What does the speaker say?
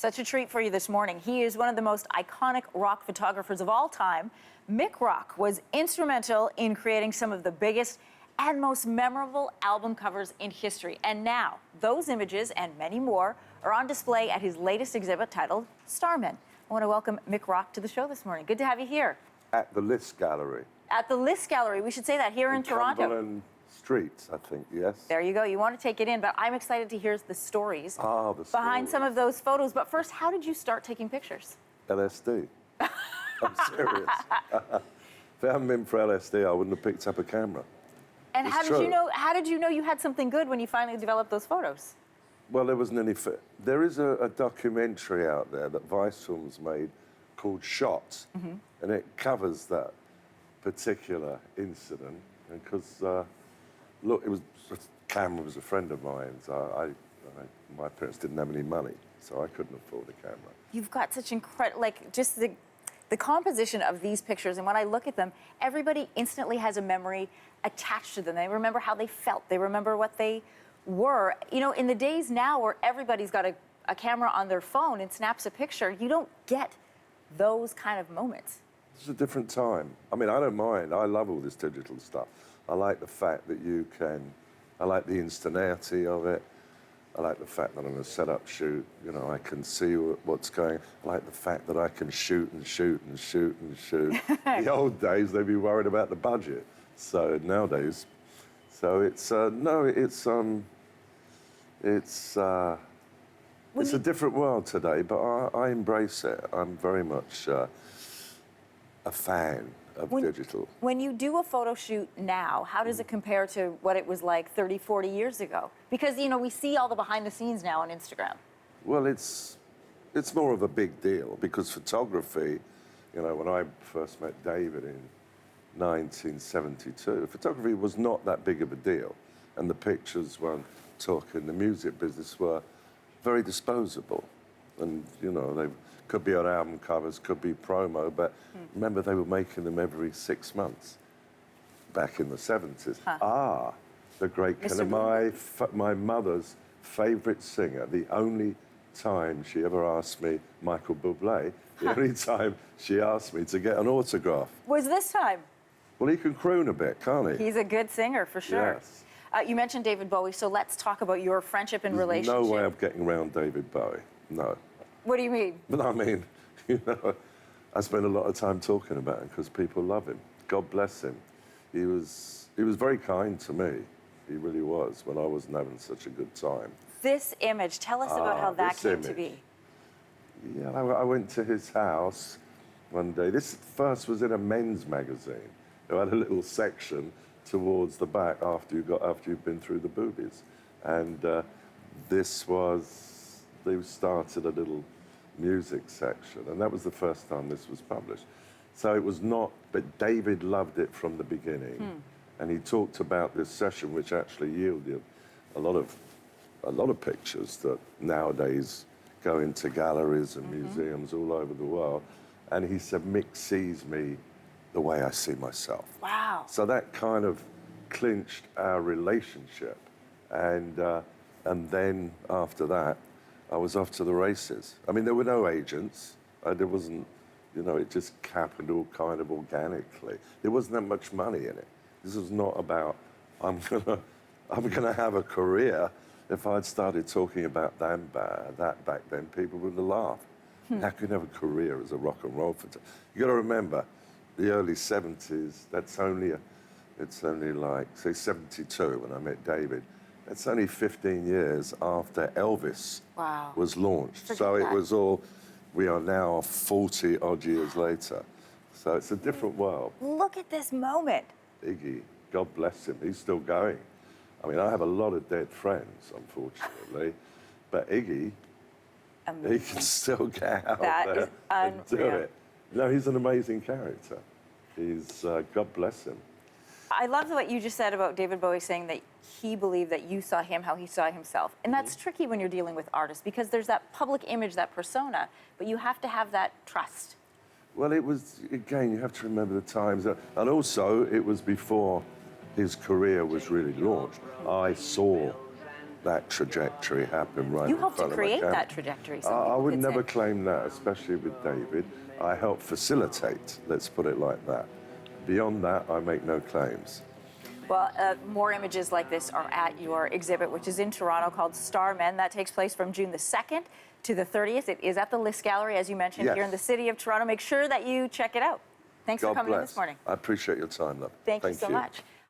Such a treat for you this morning. He is one of the most iconic rock photographers of all time. Mick Rock was instrumental in creating some of the biggest and most memorable album covers in history. And now, those images and many more are on display at his latest exhibit titled Starmen. I want to welcome Mick Rock to the show this morning. Good to have you here. At the List Gallery. At the List Gallery. We should say that here in Toronto. Cumberland Street, I think, yes. There you go. You want to take it in, but I'm excited to hear the stories behind some of those photos. But first, how did you start taking pictures? LSD. I'm serious. If it hadn't been for LSD, I wouldn't have picked up a camera. And how did you know you had something good when you finally developed those photos? Well, there wasn't any... There is a documentary out there that Vice Films made called Shots, and it covers that particular incident. Because, look, the camera was a friend of mine, so my parents didn't have any money, so I couldn't afford a camera. You've got such incredible, like, just the composition of these pictures, and when I look at them, everybody instantly has a memory attached to them. They remember how they felt. They remember what they were. You know, in the days now where everybody's got a camera on their phone and snaps a picture, you don't get those kind of moments. It's a different time. I mean, I don't mind. I love all this digital stuff. I like the fact that you can, I like the instantaneity of it. I like the fact that on a setup shoot, you know, I can see what's going. I like the fact that I can shoot and shoot and shoot and shoot. The old days, they'd be worried about the budget. So nowadays, it's a different world today, but I embrace it. I'm very much a fan of digital. When you do a photo shoot now, how does it compare to what it was like 30, 40 years ago? Because, you know, we see all the behind the scenes now on Instagram. Well, it's more of a big deal because photography, you know, when I first met David in 1972, photography was not that big of a deal. And the pictures weren't talking, the music business were very disposable. And, you know, they could be on album covers, could be promo, but remember they were making them every 6 months back in the 70s. The great my mother's favourite singer, the only time she ever asked me, Michael Bublé, the only time she asked me to get an autograph. Was this time? Well, he can croon a bit, can't he? He's a good singer, for sure. Yes. You mentioned David Bowie, so let's talk about your friendship and relationship. No way of getting around David Bowie, no. What do you mean? But I mean, you know, I spend a lot of time talking about him because people love him. God bless him. He was very kind to me. He really was, when I wasn't having such a good time. This image, tell us about how that came to be. Yeah, I went to his house one day. This first was in a men's magazine. They had a little section towards the back after you've been through the boobies. And they started a little music section, and that was the first time this was published. So it was not, but David loved it from the beginning. And he talked about this session, which actually yielded a lot of pictures that nowadays go into galleries and museums all over the world. And he said, Mick sees me the way I see myself. Wow. So that kind of clinched our relationship. And then after that, I was off to the races. I mean, there were no agents. There wasn't, you know, it just happened all kind of organically. There wasn't that much money in it. This was not about, I'm gonna have a career. If I'd started talking about that back then, people would have laughed. How can you have a career as a rock and roll photographer? You got to remember, the early 70s. It's only like, say, 72 when I met David. That's only 15 years after Elvis was launched. It was all. We are now 40 odd years later. So it's a different world. Look at this moment. Iggy, God bless him, he's still going. I mean, I have a lot of dead friends, unfortunately, but Iggy, he can still get out there and do it. No, he's an amazing character. He's, God bless him. I love what you just said about David Bowie saying that he believed that you saw him how he saw himself. And that's tricky when you're dealing with artists because there's that public image, that persona, but you have to have that trust. Well, it was, again, you have to remember the times. And also, it was before his career was really launched. I saw that trajectory happen right You in helped to front of my create camera. that trajectory. Some I people would could never say. claim that, especially with David. I help facilitate, let's put it like that. Beyond that, I make no claims. Well, more images like this are at your exhibit, which is in Toronto, called Star Men. That takes place from June the 2nd to the 30th. It is at the List Gallery, as you mentioned, Yes. here in the city of Toronto. Make sure that you check it out. Thanks for God coming in bless. this morning. I appreciate your time, love. Thank you so much.